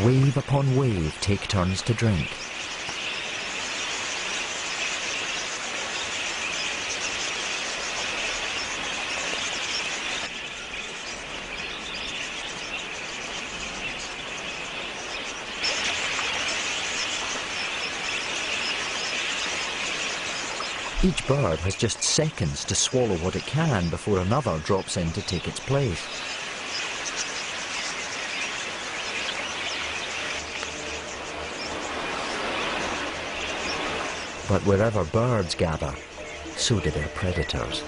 Wave upon wave take turns to drink. Each bird has just seconds to swallow what it can before another drops in to take its place. But wherever birds gather, so do their predators.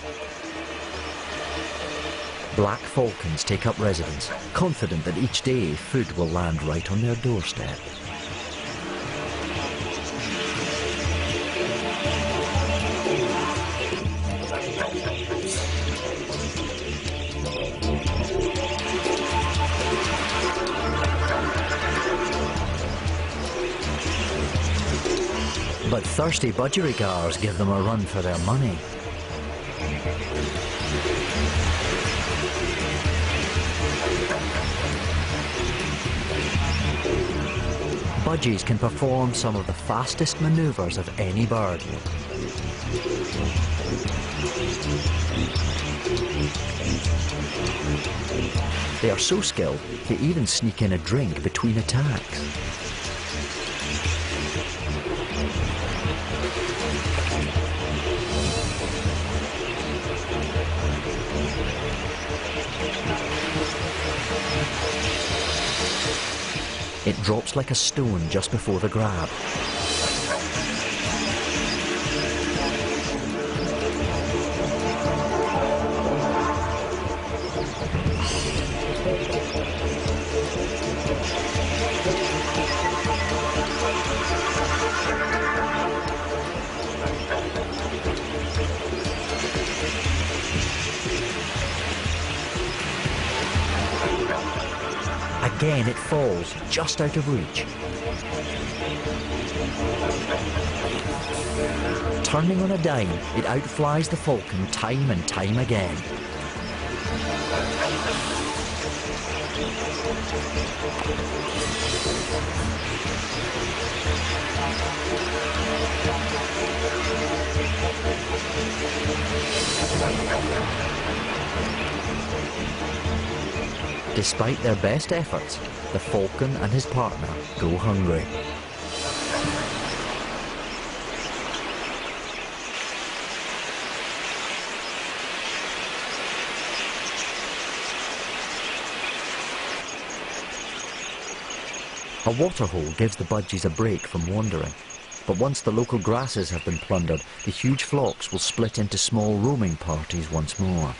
Black falcons take up residence, confident that each day food will land right on their doorstep. But thirsty budgerigars give them a run for their money. Budgies can perform some of the fastest maneuvers of any bird. They are so skilled, they even sneak in a drink between attacks. It drops like a stone just before the grab. Again it falls, just out of reach. Turning on a dime, it outflies the falcon time and time again. Despite their best efforts, the falcon and his partner go hungry. A waterhole gives the budgies a break from wandering, but once the local grasses have been plundered, the huge flocks will split into small roaming parties once more.